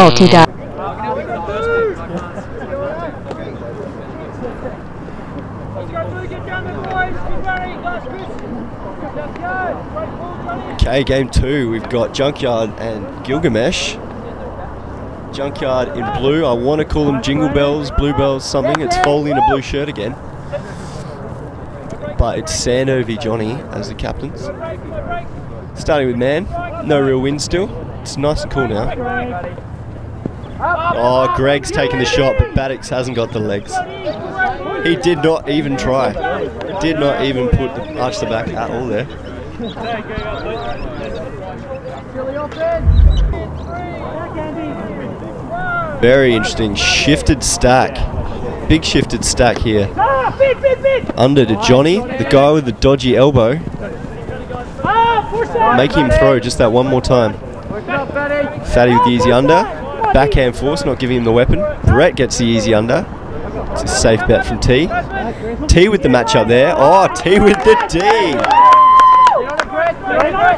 ulti.TV. Okay, game 2. We've got Junkyard and Gilgamesh. Junkyard in blue. I want to call them Jingle Bells, Blue Bells, something. It's Foley in a blue shirt again. But it's Sando v Johnny as the captains. Starting with man. No real wind still. It's nice and cool now. Oh, Greg's taking the shot, but Baddix hasn't got the legs. He did not even try. Did not even arch the back at all there. Very interesting. Shifted stack. Big shifted stack here. Under to Johnny, the guy with the dodgy elbow. Making him throw just that one more time. Fatty with the easy under. Backhand force, not giving him the weapon. Brett gets the easy under. It's a safe bet from T. T with the matchup there. Oh, T with the D.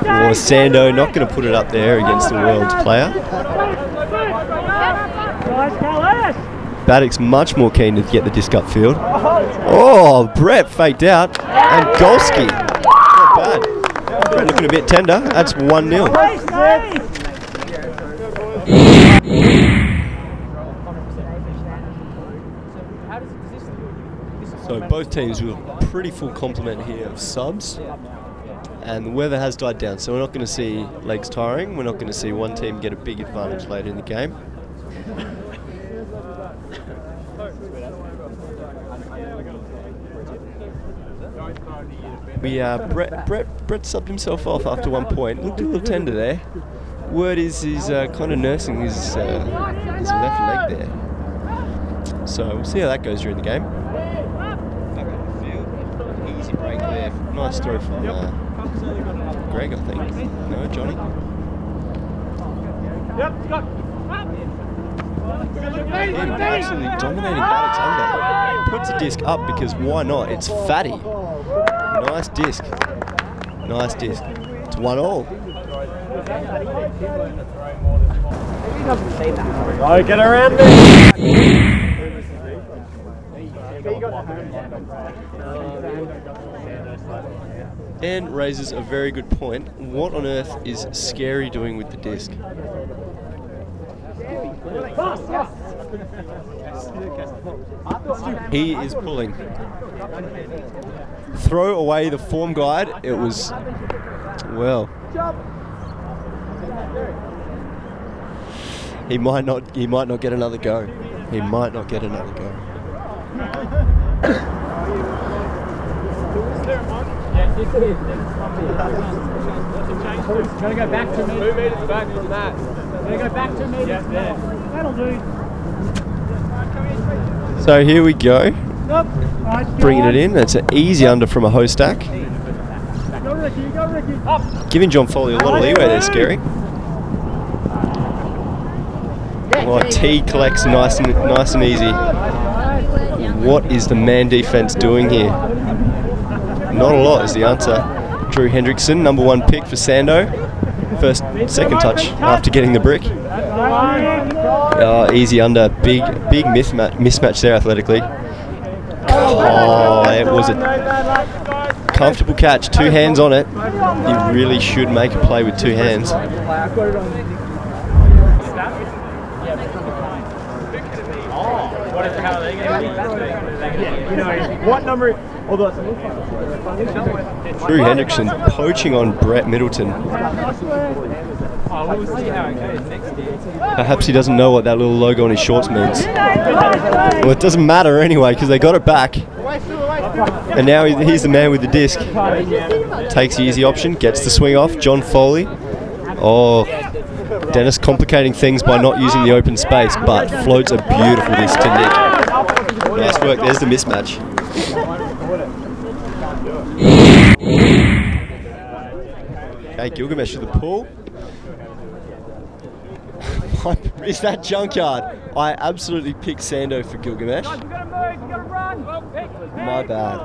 Oh, Sando not going to put it up there against the world's player. Baddix much more keen to get the disc upfield. Oh, Brett faked out. And Golski. Not bad. Brett looking a bit tender. That's 1-0. So both teams with a pretty full complement here of subs, and the weather has died down, so we're not going to see legs tiring. We're not going to see one team get a big advantage later in the game. Brett subbed himself off after 1 point. Looked a little tender there. Word is he's kind of nursing his left leg there. So we'll see how that goes during the game. Back on the field. Easy break there. Nice throw from Greg, I think. No, Johnny. Absolutely dominating Baddix under. Puts a disc up because why not? It's Fatty. Nice disc. Nice disc. It's 1-all. Oh, get around me! Dan raises a very good point. What on earth is Scary doing with the disc? He is pulling. Throw away the form guide. It was, well, he might not get another go. He might not get another go. Gonna go back 2 meters. 2 meters back from that. Gonna go back 2 meters. Yeah. That'll do. So here we go. Bringing it in. That's an easy under from a hoe stack. Giving John Foley a lot of leeway there, Scary. Oh, T collects nice and easy. What is the man defense doing here? Not a lot is the answer. Drew Hendrickson, #1 pick for Sando. Second touch after getting the brick. Oh, easy under. Big mismatch there athletically. Oh, it was a comfortable catch. 2 hands on it. You really should make a play with 2 hands. What number? Drew Hendrickson poaching on Brett Middleton. Perhaps he doesn't know what that little logo on his shorts means. Well, it doesn't matter anyway because they got it back. And now he's the man with the disc. Takes the easy option, gets the swing off. John Foley. Oh, Dennis complicating things by not using the open space, but floats a beautiful disc to Nick. Nice work, there's the mismatch. Okay, Gilgamesh with the pull. Is that Junkyard? I absolutely picked Sando for Gilgamesh. My bad.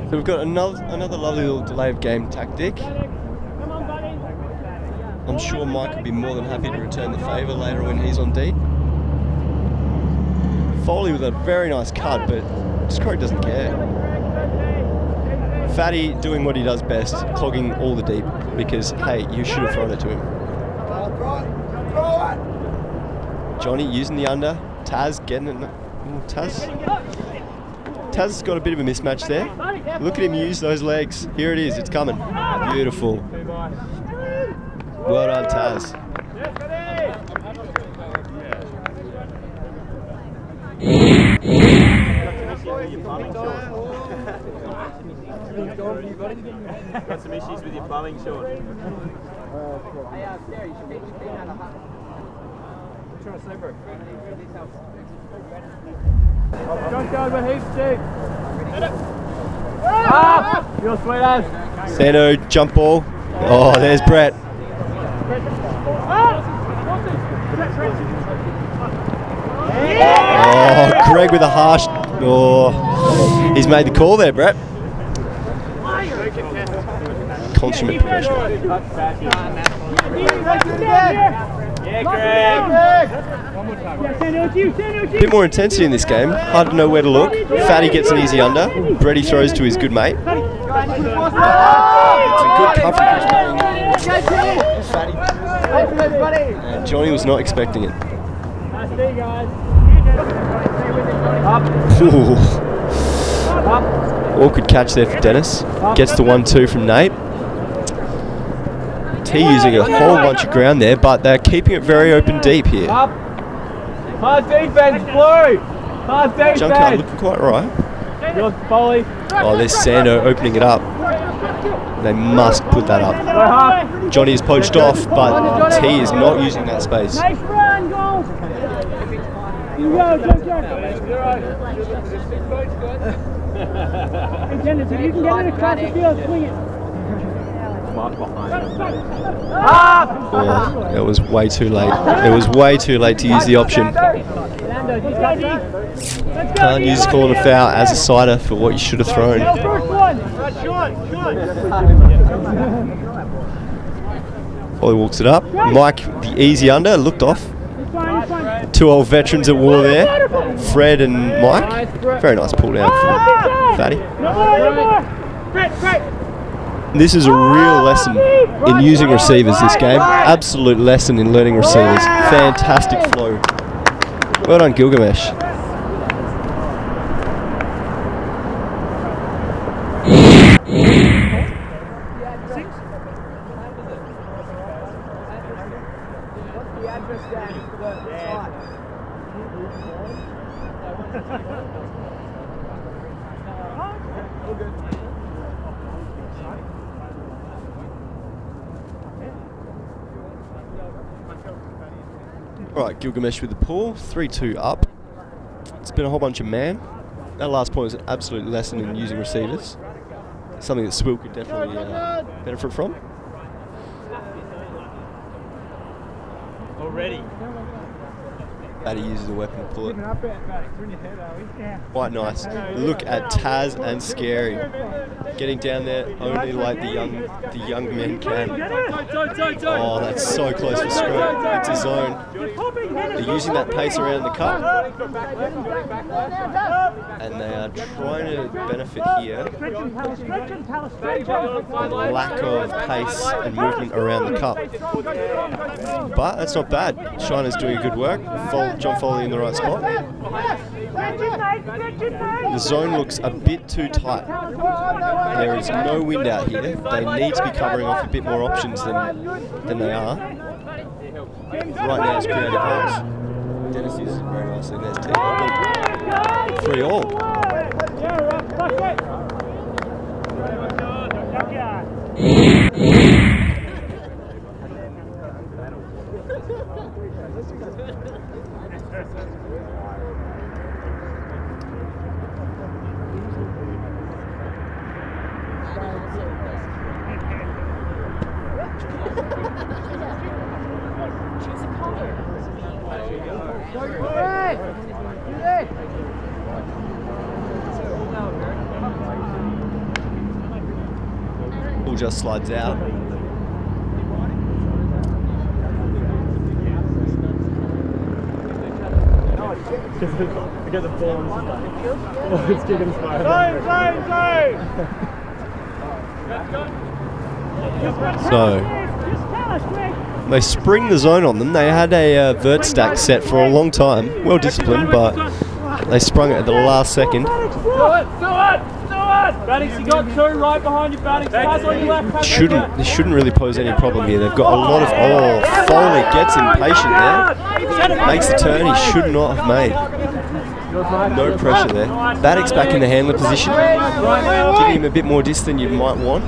So we've got another lovely little delay of game tactic. I'm sure Mike would be more than happy to return the favour later when he's on D. Foley with a very nice cut, but Scroke doesn't care. Fatty doing what he does best, clogging all the deep, because, hey, you should have thrown it to him. Johnny using the under. Taz getting it. Taz's got a bit of a mismatch there. Look at him use those legs. Here it is. It's coming. Beautiful. Well done, Taz. Got some issues with your plumbing, Sean. Junkyard with heaps, Steve. Your sweet ass. Sando, jump ball. Oh, there's Brett. Oh, Greg with a harsh. Oh, he's made the call there, Brett. Consummate professional. A bit more intensity in this game. Hard to know where to look. Fatty gets an easy under. Brady throws to his good mate. It's a good coverage. And Johnny was not expecting it. Ooh. Awkward catch there for Dennis. Gets the 1-2 from Nate. T using a whole bunch of ground there, but they're keeping it very open deep here. Hard defense, Blue! Hard defense! Junkyard looking quite right. Oh, there's Sando opening it up. They must put that up. Johnny is poached off, but T is not using that space. Nice run, goals! You go, Junkyard! Hey, Dennis, if you can get it across the field, swing it. Oh, that was way too late. It was way too late to use the option. Can't use calling a foul as a sider for what you should have thrown. Foley walks it up. Mike, the easy under, looked off. Two old veterans at war there. Fred and Mike. Very nice pull down from Fatty. This is a real lesson in using receivers this game. Absolute lesson in learning receivers. Fantastic flow. Well done, Gilgamesh. Alright, Gilgamesh with the pull, 3-2 up. It's been a whole bunch of man. That last point was an absolute lesson in using receivers. Something that Swill could definitely benefit from. Already. Fatty uses a weapon to pull it. Quite nice. Look at Taz and Scary. Getting down there only like the young men can. Oh, that's so close for Scrope. It's a zone. They're using that pace around the cup. And they are trying to benefit here on the lack of pace and movement around the cup. But that's not bad. Shiner's doing good work. John Foley in the right spot. The zone looks a bit too tight. There is no wind out here. They need to be covering off a bit more options than they are. Right now it's creative holes. Dennis uses it very nicely. There's 3-all. ball just slides out. Get the ball. Oh, it's Gilgamesh. So they spring the zone on them. They had a vert stack set for a long time. Well disciplined, but they sprung it at the last second. Do it! Baddix, you got two right behind you, Baddix. Pass on your left. This shouldn't really pose any problem here. They've got a lot of... Oh, Foley gets impatient there. Makes the turn he should not have made. No pressure there. Baddix back in the handler position. Giving him a bit more distance than you might want.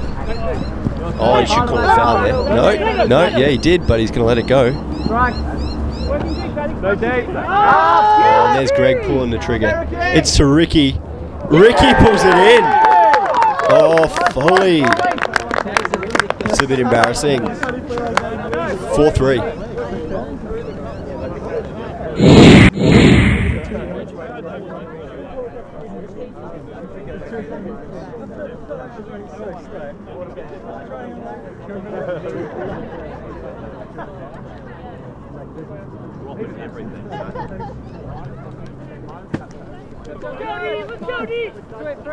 Oh, he should call a foul there. No, yeah, he did, but he's going to let it go. Oh, and there's Greg pulling the trigger. It's to Ricky. Ricky pulls it in. Oh, Foley. It's a bit embarrassing. 4-3.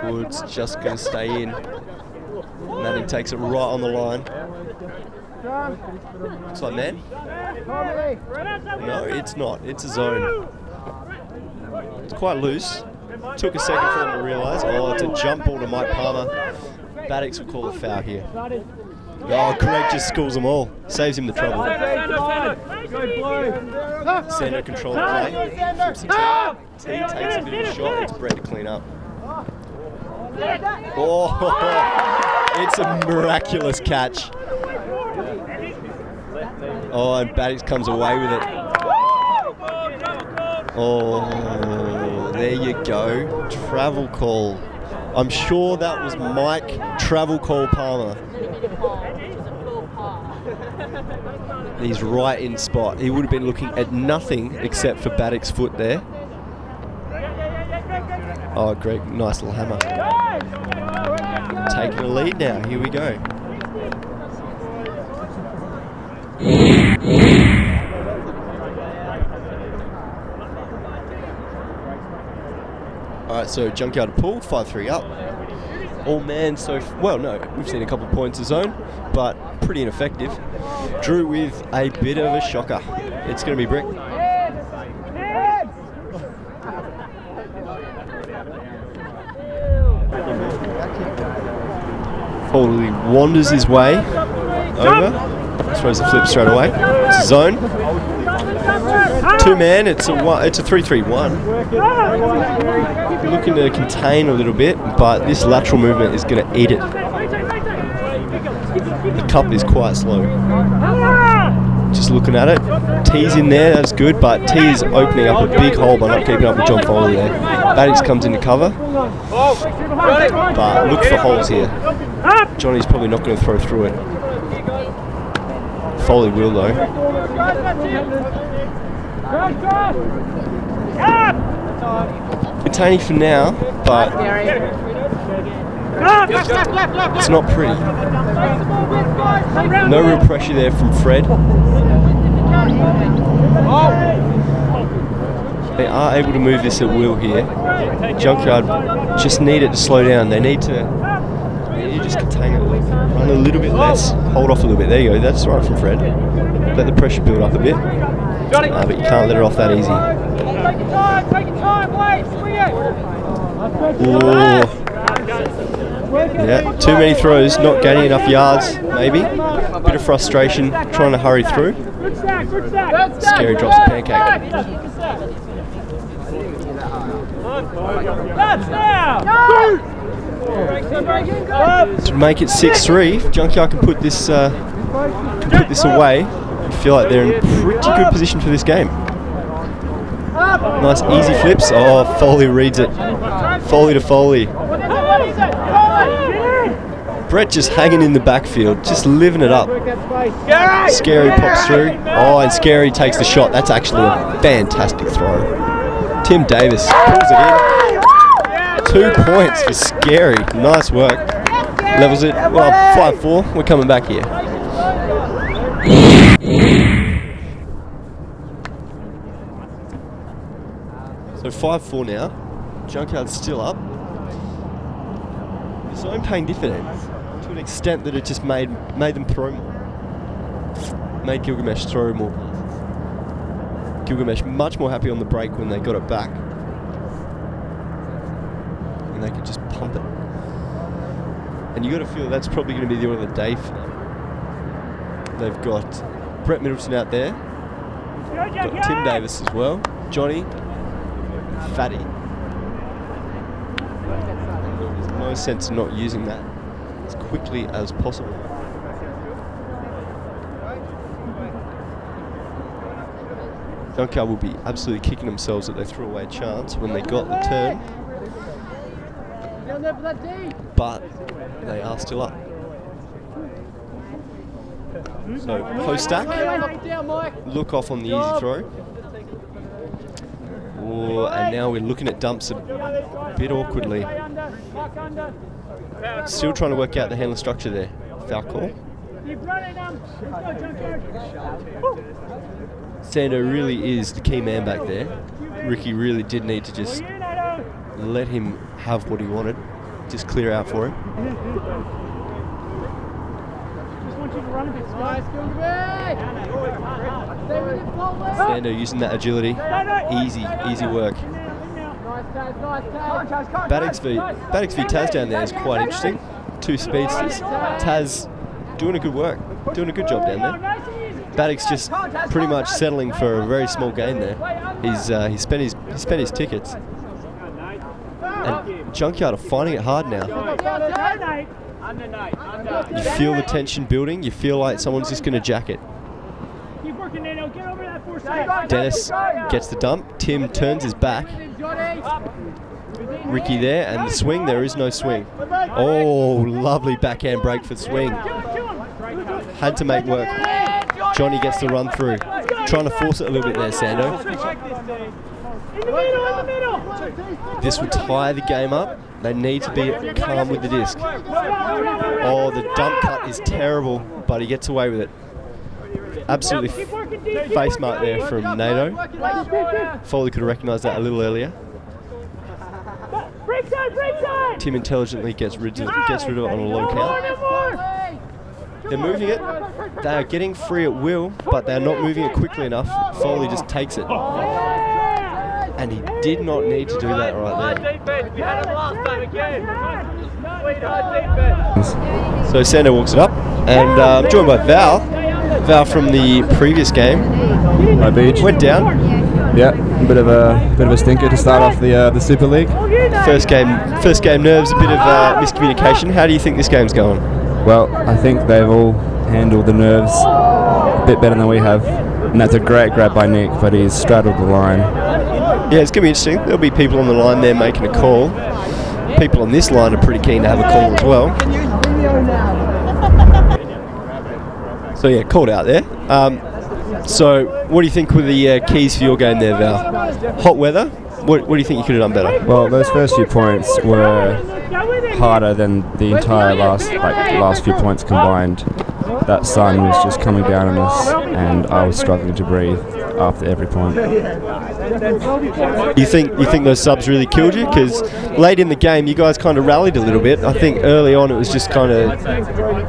Wood's just going to stay in. Manning takes it right on the line. Looks like man. No, it's not. It's a zone. It's quite loose. Took a second for them to realise. Oh, it's a jump ball to Mike Palmer. Baddix will call a foul here. Oh, Greg just schools them all. Saves him the trouble. Sando control the play. T takes a bit of a shot. It's Brett to clean up. Oh, it's a miraculous catch. Oh, and Baddix comes away with it. Oh, there you go. Travel call. I'm sure that was Mike Travel Call Palmer. He's right in spot. He would have been looking at nothing except for Baddix's foot there. Oh, great. Nice little hammer. Taking a lead now. Here we go. Alright, so Junkyard pull, 5-3 up. All man, so... Well, no, we've seen a couple of points of zone, but pretty ineffective. Drew with a bit of a shocker. It's going to be Brick. Foley wanders his way over. Throws the flip straight away. It's a zone. Two man. It's a 3-3-1. Looking to contain a little bit, but this lateral movement is going to eat it. The cup is quite slow. Just looking at it. T's in there. That's good, but T is opening up a big hole by not keeping up with John Foley there. Baddix comes into cover, but look for holes here. Johnny's probably not going to throw through it. Foley will though. Containing for now, but it's not pretty. No real pressure there from Fred. They are able to move this at will here. Junkyard just need it to slow down. They need to just contain it, run a little bit less, hold off a little bit. There you go, that's right from Fred. Let the pressure build up a bit, but you can't let it off that easy. Yeah, too many throws, not gaining enough yards, maybe. Bit of frustration, trying to hurry through. Scary drops the pancake. To make it 6-3, Junkyard can put this away. I feel like they're in pretty good position for this game. Nice easy flips. Oh, Foley reads it. Foley to Foley. Brett just hanging in the backfield, just living it up. Scary pops through. Oh, and Scary takes the shot. That's actually a fantastic throw. Tim Davis pulls it in. 2 points for Scary. Nice work. Levels it. Well, 5-4. We're coming back here. So 5-4 now. Junkyard's still up. It's zone paying dividends to an extent that it just made them throw more. Made Gilgamesh throw more. Gilgamesh much more happy on the break when they got it back. And they could just pump it. And you got to feel that's probably going to be the order of the day for them. They've got Brett Middleton out there. Got Tim Davis as well. Johnny. Fatty. There's no sense in not using that as quickly as possible. Junkyard will be absolutely kicking themselves that they threw away a chance when they got the turn. But they are still up. So post stack, look off on the easy throw. Oh, and now we're looking at dumps a bit awkwardly. Still trying to work out the handler structure there. Foul call. Sando really is the key man back there. Ricky really did need to just let him have what he wanted. Just clear out for him. Sando using that agility. Easy work. Baddix v Taz down there is quite interesting. Two speedsters. Taz doing a good work. Doing a good job down there. Baddix just pretty much settling for a very small gain there. He's spent his tickets. And Junkyard are finding it hard now. You feel the tension building. You feel like someone's just going to jack it. Dennis gets the dump. Tim turns his back. Ricky there, and the swing. There is no swing. Oh, lovely backhand break for the swing. Had to make work. Johnny gets the run through. Trying to force it a little bit there, Sando. This will tie the game up. They need to be calm with the disc. Oh, the dump cut is terrible, but he gets away with it. Absolutely face mark there from NATO. Foley could have recognised that a little earlier. Tim intelligently gets rid of it on a low count. They're moving it. They are getting free at will, but they're not moving it quickly enough. Foley just takes it. And he did not need to do that right there. So Sando walks it up, and I'm joined by Val. Val from the previous game. My beach went down. Yeah, a bit of a stinker to start off the Super League. First game nerves, a bit of miscommunication. How do you think this game's going? Well, I think they've all handled the nerves a bit better than we have, and that's a great grab by Nick, but he's straddled the line. Yeah, it's going to be interesting. There'll be people on the line there making a call. People on this line are pretty keen to have a call as well. So yeah, called out there. So what do you think were the keys for your game there, Val? Hot weather? What do you think you could have done better? Well, those first few points were harder than the entire last few points combined. That sun was just coming down on us, and I was struggling to breathe after every point. You think those subs really killed you? Because late in the game, you guys kind of rallied a little bit. I think early on it was just kind of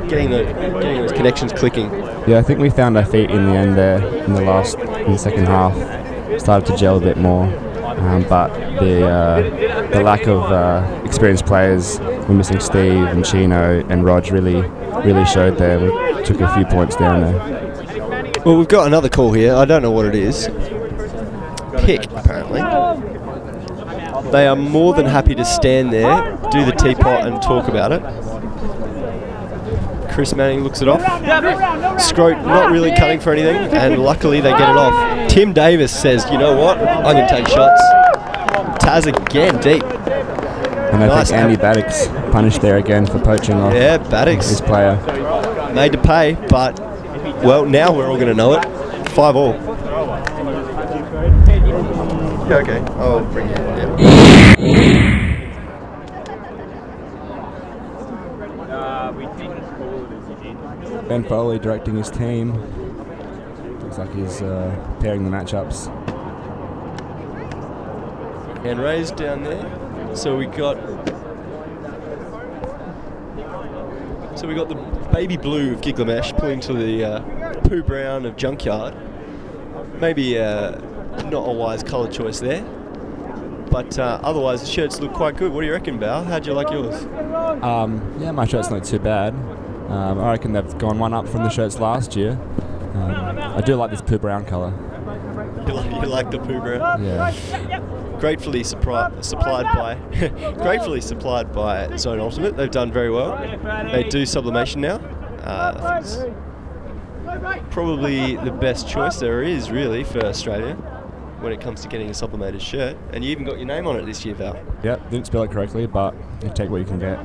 getting those connections clicking. Yeah, I think we found our feet in the end there in the second half. Started to gel a bit more, but the lack of experienced players, we're missing Steve and Chino and Rog really showed there. We took a few points down there. Well, we've got another call here. I don't know what it is. Pick, apparently. They are more than happy to stand there, do the teapot and talk about it. Chris Manning looks it off. Scroat not really cutting for anything, and luckily they get it off. Tim Davis says, you know what, I'm going to take shots. Taz again, deep. And I think Andy Baddix punished there again for poaching off his player. Made to pay, but, well, now we're all going to know it. 5-all. Yeah, okay, I'll bring you in, yeah. Ben Foley directing his team. Looks like he's pairing the matchups. Hand raised down there. So we got the baby blue of Gilgamesh pulling to the poo brown of Junkyard. Maybe not a wise colour choice there. But otherwise, the shirts look quite good. What do you reckon, Val? How'd you like yours? Yeah, my shirt's not too bad. I reckon they've gone one up from the shirts last year. I do like this poo brown colour. You like the poo brown? Yeah. Gratefully supplied by Zone Ultimate. They've done very well. They do sublimation now. It's probably the best choice there is, really, for Australia when it comes to getting a sublimated shirt. And you even got your name on it this year, Val. Yep, didn't spell it correctly, but you take what you can get.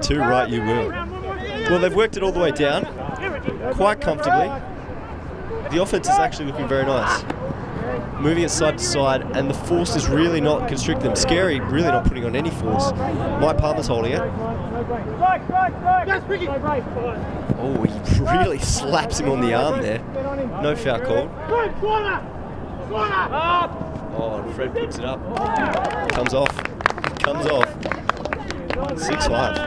Too right you will. Well, they've worked it all the way down, quite comfortably. The offense is actually looking very nice. Moving it side to side, and the force is really not constricting them. Scary, really not putting on any force. Mike Palmer's holding it. Oh, he really slaps him on the arm there. No foul called. Oh, and Fred picks it up. Comes off. Comes off. 6-5.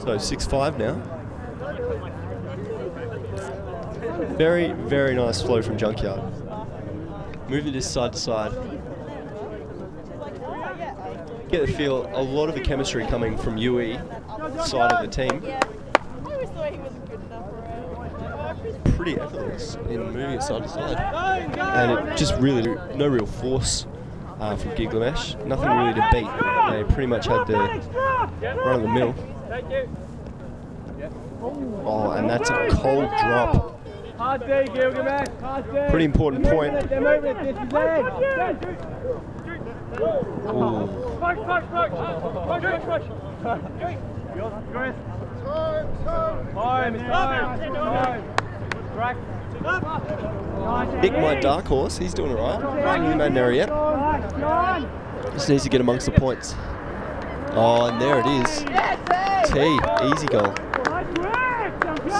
So 6-5 now. Very, very nice flow from Junkyard. Moving this side to side. Get the feel, a lot of the chemistry coming from UE side of the team. Pretty effortless in moving it side to side. And it just really, no real force from Gilgamesh. Nothing really to beat. They pretty much had to run of the mill. Oh, and that's a cold drop. Pretty important point. Nick, my dark horse, he's doing alright. Hasn't made an error yet. Just needs to get amongst the points. Oh, and there it is. T, easy goal.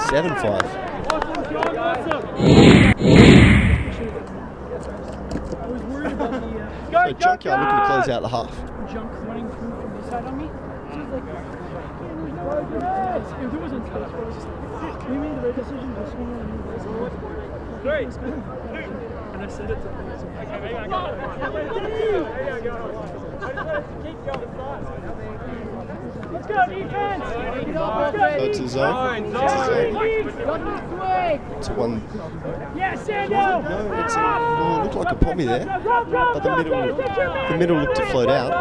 7-5. So Junkyard looking to close out the half. Junk running through from this side on me. So it's like, if there wasn't space, it was just, we made the right decision to swing on and move this. And I said it to him. Okay, maybe I got it. There you go. Keep going. Let's go, defense! So it's a zone. It's a one. Yes, Samuel! No, it's a, oh, it looked like a pommy there. But the middle looked to float out.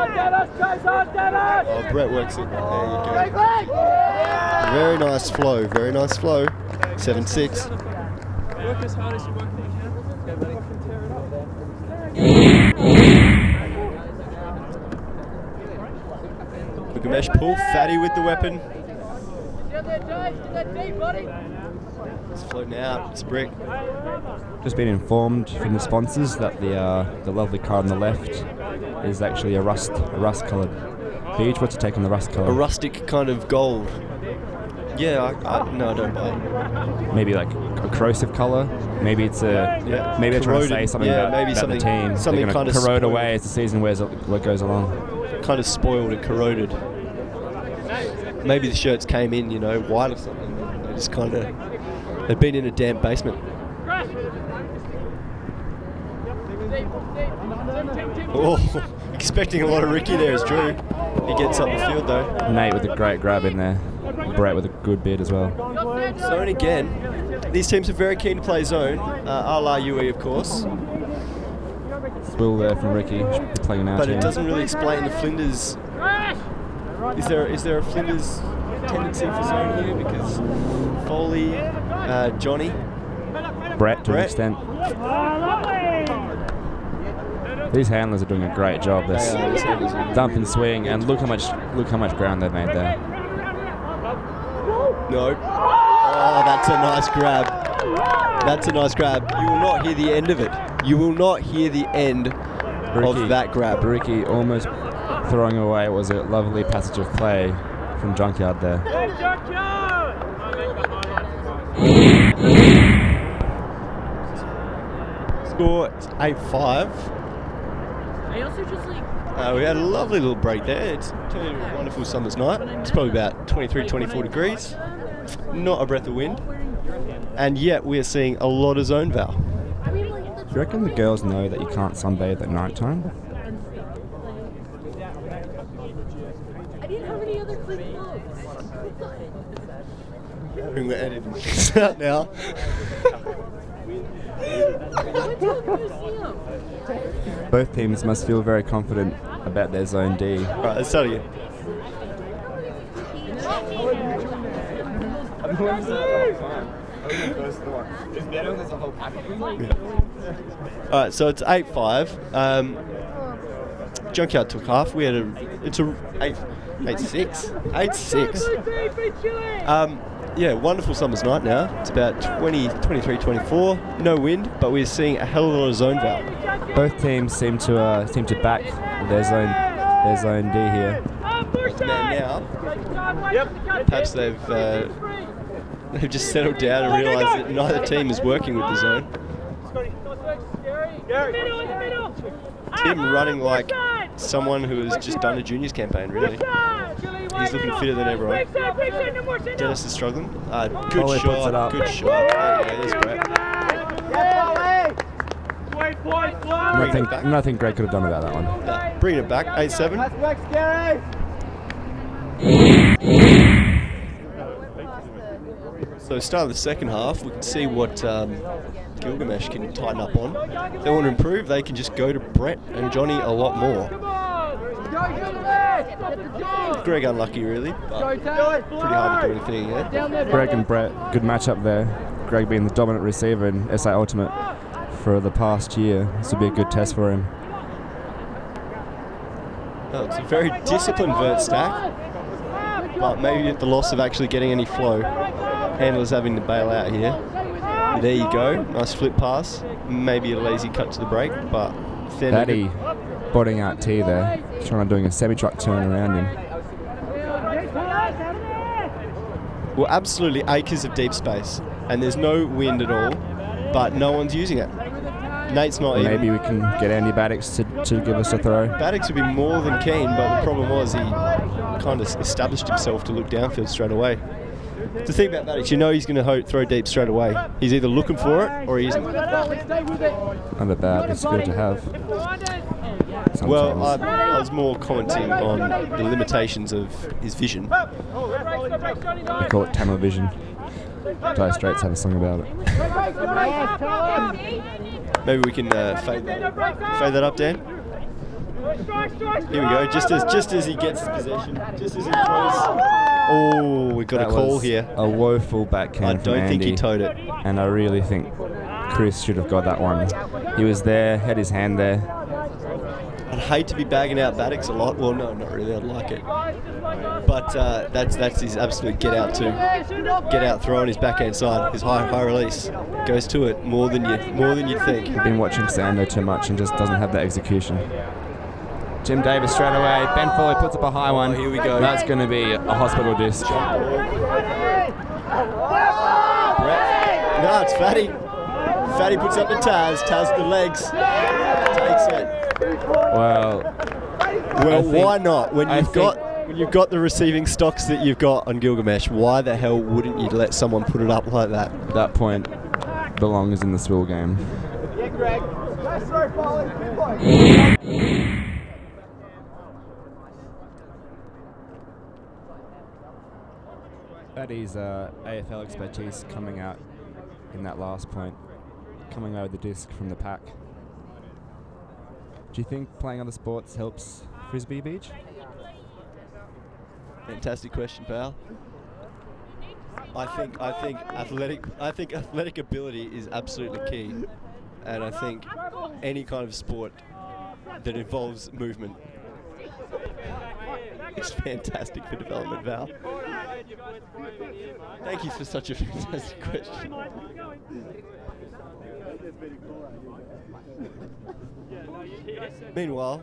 Oh, Brett works it. There you go. Very nice flow, very nice flow. 7-6. Work as hard as you work there, Ken. Gilgamesh pull, Fatty with the weapon. It's floating out, it's a brick. Just been informed from the sponsors that the lovely car on the left is actually a rust coloured. Beach, what's your take on the rust colour? A rustic kind of gold. Yeah, no, I don't buy it. Maybe like a corrosive colour. Maybe it's a. Yeah. Maybe they're trying to say something about the team. Something kind of corrode away as the season goes along. Kind of spoiled and corroded. Maybe the shirts came in, you know, white or something. They just kind of. They've been in a damp basement. Oh, expecting a lot of Ricky there is Drew. He gets up the field though. Nate with a great grab in there. Brett with a good bid as well. Zone again. These teams are very keen to play zone, a la UE of course. will there from Ricky, should be playing out. But it doesn't really explain the Flinders. Is there a Flinders tendency for zone here? Because Foley, Johnny, Brett to an extent. These handlers are doing a great job. This dump and swing, and look how much ground they've made there. No. Oh, that's a nice grab. That's a nice grab. You will not hear the end of it. You will not hear the end of that grab. Ricky almost throwing away. It was a lovely passage of play from Junkyard there. Score 8-5. We had a lovely little break there. It's turned into a wonderful summer's night. It's probably about 23, 24 degrees. Not a breath of wind. And yet we are seeing a lot of zone val. Do you reckon the girls know that you can't sunbathe at night time? I didn't have any other clean clothes. We're editing this out now. Both teams must feel very confident about their zone D. Right, let's start again. Alright, so it's 8-5. Junkyard took half. We had it's a 8-6. 8-6. Yeah, wonderful summer's night now. It's about 23, 24. No wind, but we're seeing a hell of a lot of zone val. Both teams seem to back their zone D here. Now, perhaps they've just settled down and realised that neither team is working with the zone. Tim running like someone who has just done a juniors campaign, really. He's looking fitter than ever. Dennis is struggling. Good shot, good shot. There's Brett. Nothing Greg could have done about that one. Bringing it back, 8-7. So start of the second half, we can see what Gilgamesh can tighten up on. If they want to improve, they can just go to Brett and Johnny a lot more. Greg unlucky really, but pretty hard to do anything here. Greg and Brett, good matchup there. Greg being the dominant receiver in SA Ultimate for the past year. This will be a good test for him. Oh, it's a very disciplined vert stack, but maybe at the loss of actually getting any flow. Handler's having to bail out here. There you go, nice flip pass. Maybe a lazy cut to the break, but Fatty botting out T there, trying to doing a semi-truck turn around him. Well, absolutely acres of deep space, and there's no wind at all, but no one's using it. Nate's not even. Maybe we can get Andy Baddix to give us a throw. Baddix would be more than keen, but the problem was he kind of established himself to look downfield straight away. The thing about Baddix, you know he's going to throw deep straight away. He's either looking for it or he isn't. Not a bad, it's good to have. Sometimes. Well, I was more commenting on the limitations of his vision. They call it Tamil vision. Dire Straits have a song about it. Maybe we can fade that up, Dan. Here we go. Just as he gets his possession, just as he throws. Oh, we got a call here. A woeful backhand. I don't think he towed it, and I really think Chris should have got that one. He was there, had his hand there. I'd hate to be bagging out Baddix a lot. Well, no, not really. I'd like it, but that's his absolute get out throw on his backhand side. His high release goes to it more than you think. I've been watching Sando too much and just doesn't have that execution. Jim Davis straight away. Ben Foley puts up a high one. Here we go. That's going to be a hospital disc. No, it's Fatty. Fatty puts up the Taz. Taz the legs. Takes it. Well, why not? When you've got the receiving stocks that you've got on Gilgamesh, why the hell wouldn't you let someone put it up like that? That point belongs in the swill game. Yeah, Greg. Nice throw, Foley. Fatty's AFL expertise coming out in that last point, coming over the disc from the pack. Do you think playing other sports helps Frisbee Beach? Fantastic question, pal. I think athletic ability is absolutely key, and I think any kind of sport that involves movement is fantastic for development, Val. Thank you for such a fantastic question. Meanwhile,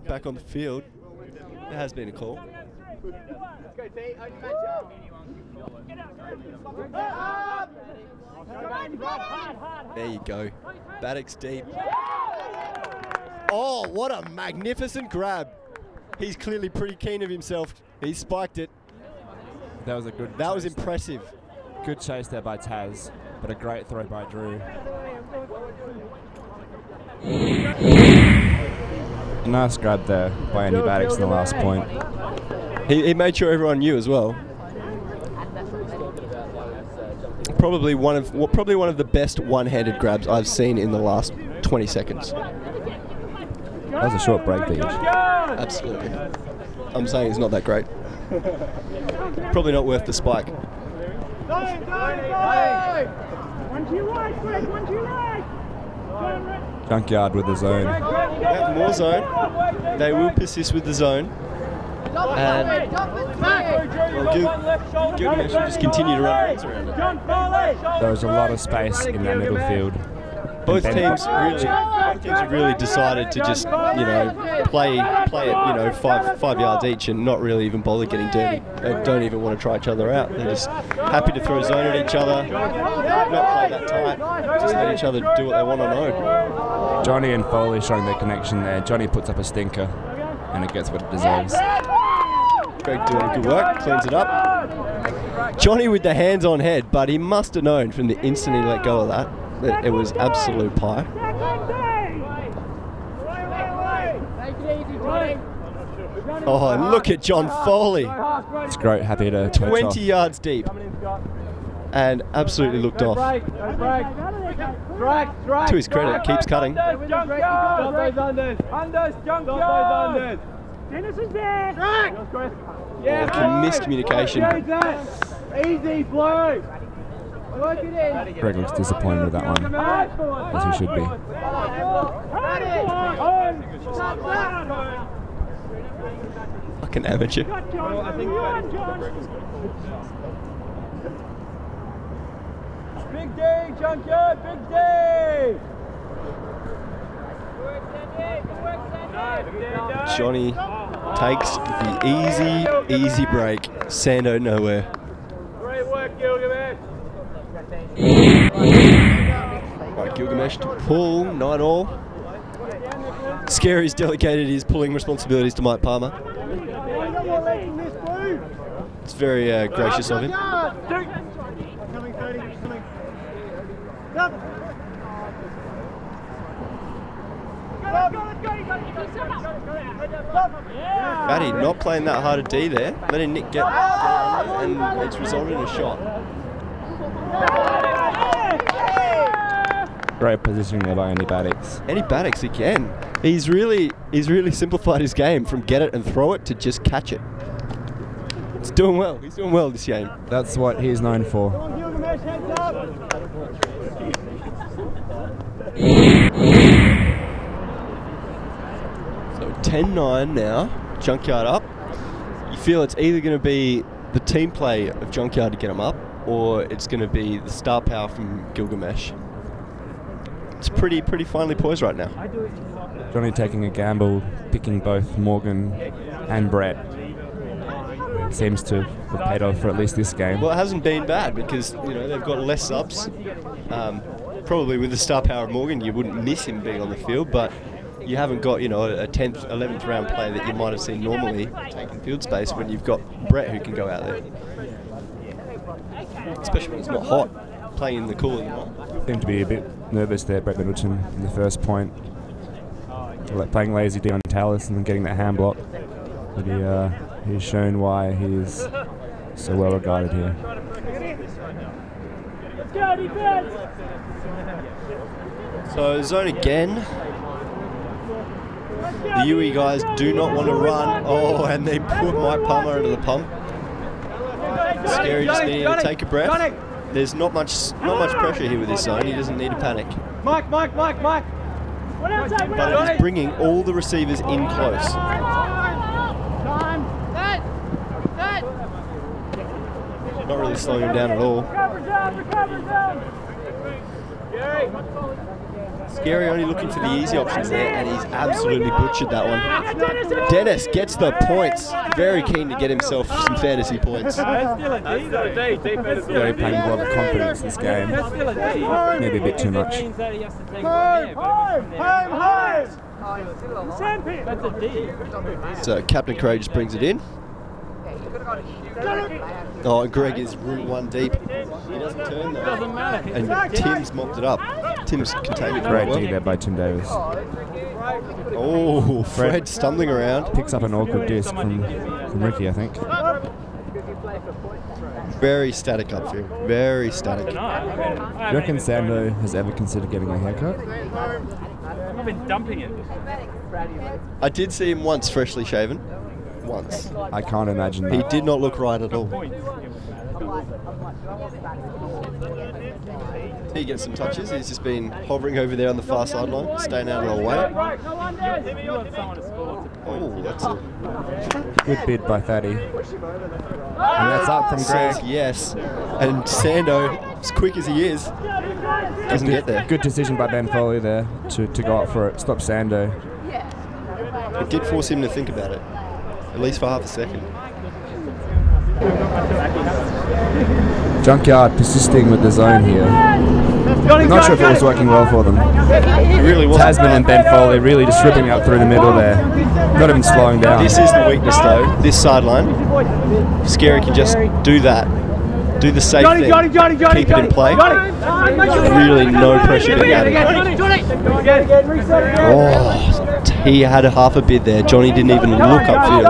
back on the field, there has been a call. There you go. Baddock's deep. Oh, what a magnificent grab. He's clearly pretty keen of himself. He spiked it. That was a good. That was impressive. Good chase there by Taz, but a great throw by Drew. A nice grab there by Andy Baddocks in the last point. He made sure everyone knew as well. Probably one of the best one-handed grabs I've seen in the last 20 seconds. That was a short break, Beach. Absolutely. I'm saying it's not that great. Probably not worth the spike. Junkyard with the zone. Yeah, more zone. They will persist with the zone. And Gilgamesh will just continue to run rings around it. There was a lot of space in that middle field. Both teams have really decided to just, play it, 5 yards each and not really even bother getting dirty. They don't even want to try each other out. They're just happy to throw zone at each other, not play that tight, just let each other do what they want on own. Johnny and Foley showing their connection there. Johnny puts up a stinker, and it gets what it deserves. Greg doing good work, cleans it up. Johnny with the hands on head, but he must have known from the instant he let go of that it was absolute pie. Oh, and look at John Foley. It's great, happy to 20 yards deep. And absolutely looked off. To his credit, keeps cutting. Dennis is there. Oh, miscommunication. Easy, Blue. Greg looks disappointed with that one, as he should be. Fucking amateur. Big D, Junkyard, big D! Johnny takes the easy break. Sando nowhere. Great work, Gilgamesh. Right, Gilgamesh to pull, 9 all. Scary's delegated his pulling responsibilities to Mike Palmer. It's very gracious of him. Batty not playing that hard a D there, letting Nick get on there, and it's resulted in a shot. Great positioning there by Andy Baddocks. Andy Baddocks again. He's really simplified his game from get it and throw it to just catch it. He's doing well. He's doing well this game. That's what he's known for. So 10-9 now. Junkyard up. You feel it's either going to be the team play of Junkyard to get him up, or it's going to be the star power from Gilgamesh. It's pretty finely poised right now. Johnny taking a gamble, picking both Morgan and Brett. Seems to have paid off for at least this game. Well, it hasn't been bad because they've got less subs. Probably with the star power of Morgan, you wouldn't miss him being on the field, but you haven't got a 10th, 11th round player that you might have seen normally taking field space when you've got Brett who can go out there. Especially when it's not hot, playing in the cooler than that. Seemed to be a bit nervous there, Brett Middleton, in the first point. Playing lazy D on Tallis and getting that hand block. But he's shown why he's so well regarded here. Let's go, defense! So zone again. The UE guys do not want to run. Oh, and they put Mike Palmer into the pump. Scary just needing to take a breath. There's not much pressure here with this zone. He doesn't need to panic. Mike. But it is bringing all the receivers in close. Not really slowing him down at all. Scary only looking for the easy options there, and he's absolutely butchered that one. Dennis gets the points. Very keen to get himself some fantasy points. Very playing a lot of confidence this game. Maybe a bit too much. So Captain Courageous brings it in. Oh, Greg is route 1 deep. He doesn't turn though. And Tim's mopped it up. Tim's contained it very well. Great D there by Tim Davis. Oh, Fred stumbling around. Picks up an awkward disc from Ricky, I think. Very static upfield. Very static. Do you reckon Sando has ever considered getting a haircut? I've been dumping it. I did see him once freshly shaven. Once. I can't imagine that. He did not look right at all. He gets some touches. He's just been hovering over there on the far sideline, staying out of the way. Oh, that's a good bid by Thaddy. And that's up from Greg. Yes. And Sando, as quick as he is, doesn't get there. Good decision by Ben Foley there to go up for it. Stop Sando. It did force him to think about it. At least for half a second. Junkyard persisting with the zone here. Not sure if it was working well for them. It really was. Tasman and Ben Foley really just ripping up through the middle there. Not even slowing down. This is the weakness though, this sideline. Scary can just do that. Do the safe thing. Keep it in play. Really no pressure being added. Oh, he had a half a bid there. Johnny didn't even look upfield.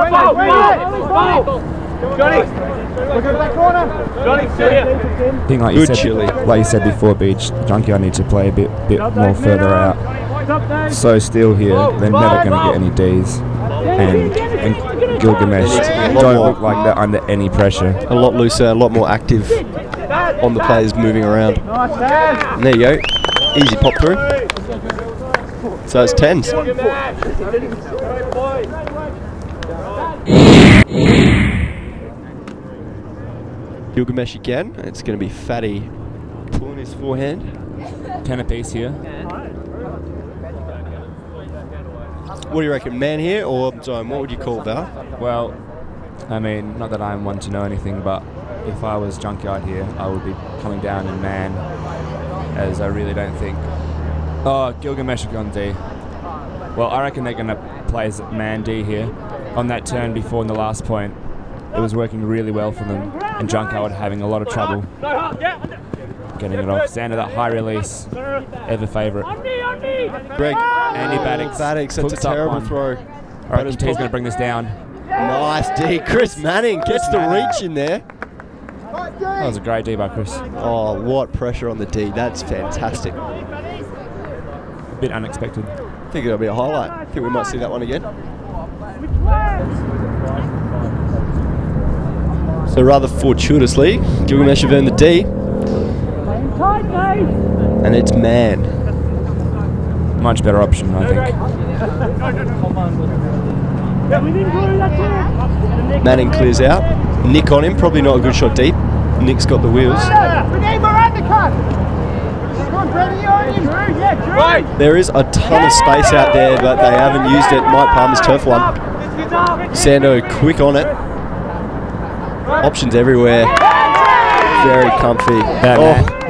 I think like you said before, Beach, Junkyard needs to play a bit more further out. So still here, they're never going to get any Ds. And Gilgamesh don't look like they're under any pressure. A lot looser, a lot more active on the players moving around. And there you go. Easy pop through. So it's 10s. Gilgamesh again. It's going to be Fatty pulling his forehand. 10 apiece here. What do you reckon, man here or zone? What would you call Val? Well, I mean, not that I'm one to know anything, but if I was Junkyard here, I would be coming down in man, as I really don't think... Oh, Gilgamesh have gone D. Well, I reckon they're going to play as man D here. On that turn before in the last point, it was working really well for them, and Junkyard having a lot of trouble getting it off. Sander, that high release, ever favourite. Greg, Andy Baddix. That's a terrible throw. Alright, T's going to bring this down. Nice D. Chris Manning gets the reach in there. That was a great D by Chris. Oh, what pressure on the D. That's fantastic. A bit unexpected. I think it'll be a highlight. I think we might see that one again. So rather fortuitously, Gilgamesh have earned the D. And it's man. Much better option, I think. Manning clears out. Nick on him, probably not a good shot deep. Nick's got the wheels. There is a ton of space out there, but they haven't used it. Mike Palmer's turf one. Sando quick on it. Options everywhere. Very comfy.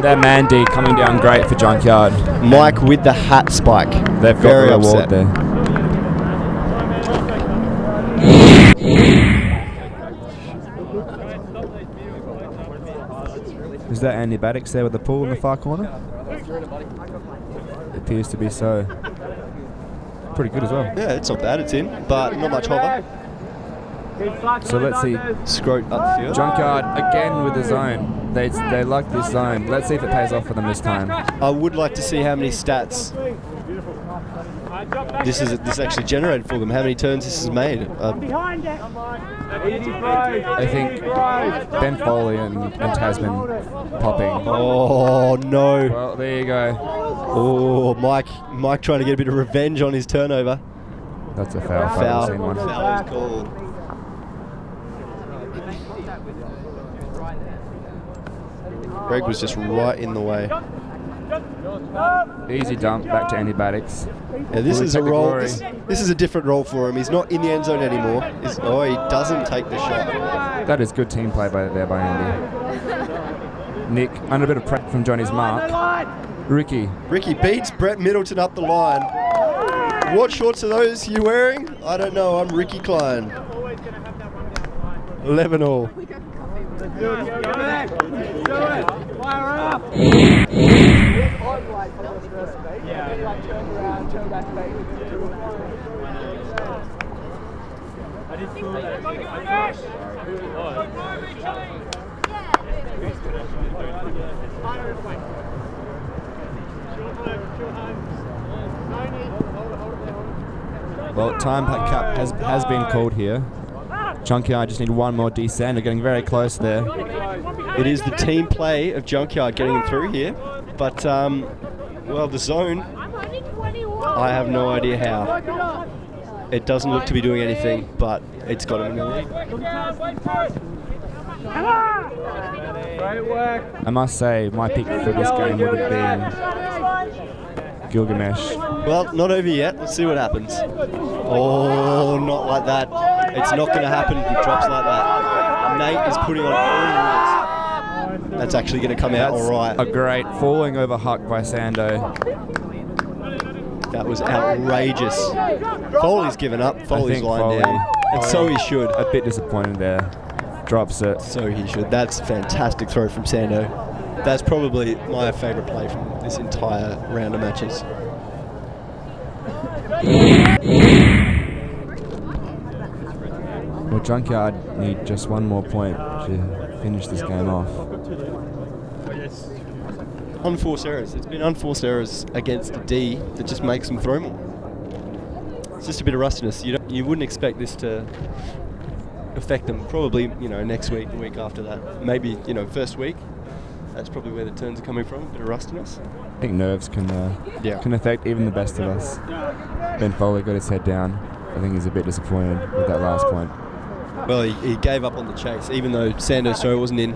That man D coming down great for Junkyard. Mike with the hat spike. They've very got the reward upset there. Is that Andy Baddix there with the pool in the far corner? It appears to be so. Pretty good as well. Yeah, it's not bad. It's in, but not much hover. So let's see. Scrote upfield. Junkyard again with the zone. They like this zone. Let's see if it pays off for them this time. I would like to see how many stats This is actually generated for them. How many turns this has made? I think Ben Foley and Tasman popping. Oh no! Well, there you go. Oh, Mike trying to get a bit of revenge on his turnover. That's a foul. Foul. Seen one. Foul is called. Greg was just right in the way. Easy dump back to Andy Baddix. Yeah, this is a role. This is a different role for him. He's not in the end zone anymore. He doesn't take the shot. That is good team play by Andy. Nick under a bit of pressure from Johnny's mark. Ricky beats Brett Middleton up the line. What shorts are those you wearing? I don't know. I'm Ricky Klein. 11-all. Well, time cap has been called here. Junkyard just need one more descent. They're getting very close there. It is the team play of Junkyard getting him through here, but well, the zone, I have no idea how. It doesn't look to be doing anything, but it's got him in the lead. I must say, my pick for this game would have been Gilgamesh. Well, not over yet. Let's see what happens. Oh, not like that. It's not going to happen if he drops like that. Nate is putting on all the limits. That's actually going to come out all right. A great falling over Huck by Sando. That was outrageous. Foley's given up. Foley's lying down. And so he should. A bit disappointed there. Drops it. So he should. That's a fantastic throw from Sando. That's probably my favourite play from this entire round of matches. Well, Junkyard need just one more point to finish this game off. Unforced errors. It's been unforced errors against the D that just makes them throw more. It's just a bit of rustiness. You wouldn't expect this to affect them. Probably, next week, the week after that. Maybe, first week. That's probably where the turns are coming from. A bit of rustiness. I think nerves can affect even the best of us. Ben Foley got his head down. I think he's a bit disappointed with that last point. Well, he gave up on the chase, even though Sando's throw wasn't in.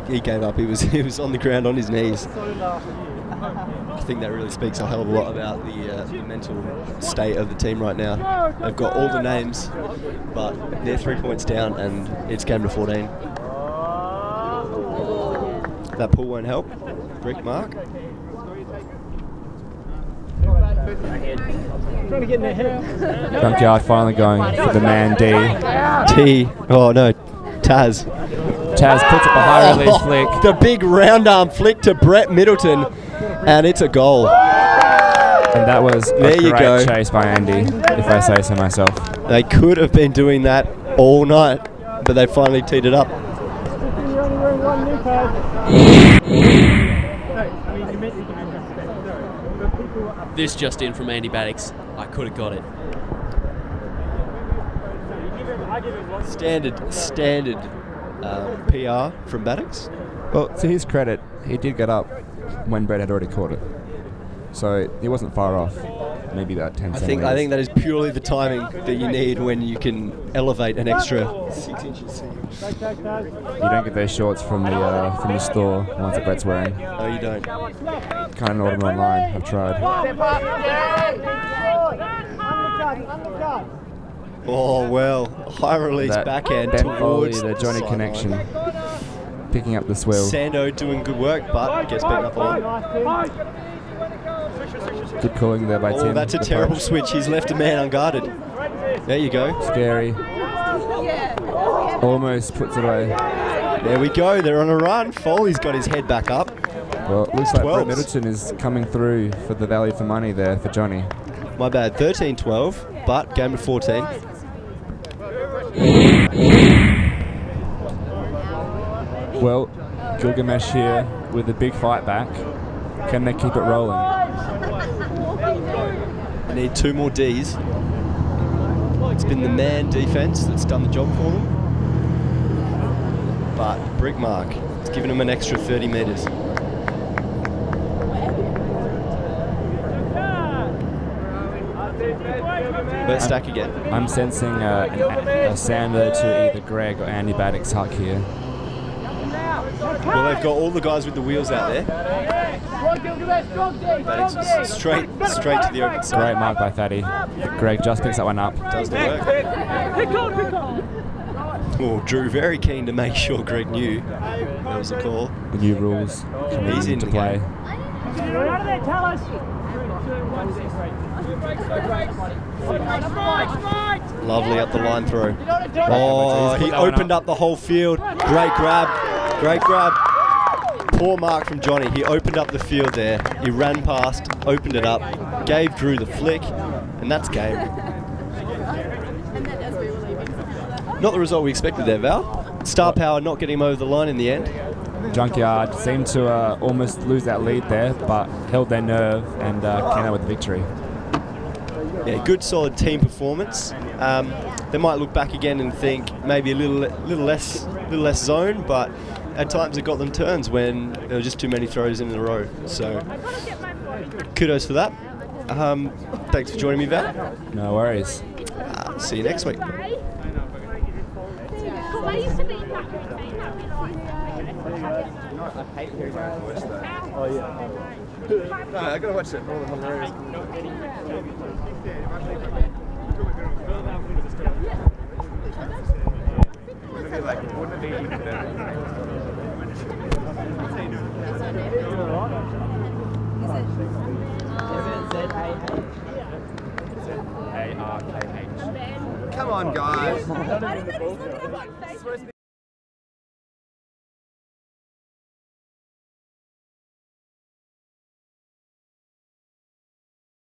He gave up. He was on the ground on his knees. I think that really speaks a hell of a lot about the mental state of the team right now. They've got all the names, but they're 3 points down, and it's game to 14. That pull won't help. Brick mark. Trying to get in their head. Junkyard finally going for the man D. Oh no, Taz. Taz puts up a high release flick. The big round arm flick to Brett Middleton, and it's a goal. And that was a great chase by Andy, if I say so myself. They could have been doing that all night, but they finally teed it up. This just in from Andy Baddix. I could have got it. Standard PR from Baddix. Well, to his credit, he did get up when Brett had already caught it. So he wasn't far off. Maybe about 10 centimeters. I think that is purely the timing that you need when you can elevate an extra 6 inches. You don't get those shorts from the store, the ones that Brett's wearing. No, you don't. Kind of order them online. I've tried. Oh well, high release that backhand Ben towards Foley, the Johnny sideline. connection, picking up the swill. Sando doing good work, but gets beaten up a lot. Good calling there by Tim. Oh, that's a terrible switch. He's left a man unguarded. There you go. Scary. Almost puts it away. There we go. They're on a run. Foley's got his head back up. Well, it looks like 12s. Brett Middleton is coming through for the value for money there for Johnny. My bad. 13-12, but game of 14. Well, Gilgamesh here with a big fight back. Can they keep it rolling? They need 2 more Ds. It's been the man defense that's done the job for them. But Brickmark, it's given them an extra 30 metres. Bert Stack again. I'm sensing a Sander to either Greg or Andy Baddock's huck here. Well, they've got all the guys with the wheels out there. Baddock's just straight to the open side. Great mark by Thaddy. Greg just picks that one up. Does the work. Oh, Drew very keen to make sure Greg knew there was a call. The new rules coming He's in into the play. game. Out of there, tell us. Lovely up the line throw. Oh, he opened up the whole field. Great grab. Great grab. Poor mark from Johnny. He opened up the field there. He ran past, opened it up, gave Drew the flick, and that's game. Not the result we expected there, Val. Star Power not getting him over the line in the end. Junkyard seemed to almost lose that lead there, but held their nerve and came out with the victory. Yeah, good solid team performance. They might look back again and think maybe a little less zone, but at times it got them turns when there were just too many throws in a row. So kudos for that. Thanks for joining me, Val. No worries. See you next week. No, I gotta watch it. Northern Hilarious. Wouldn't it be even better? Come on, guys.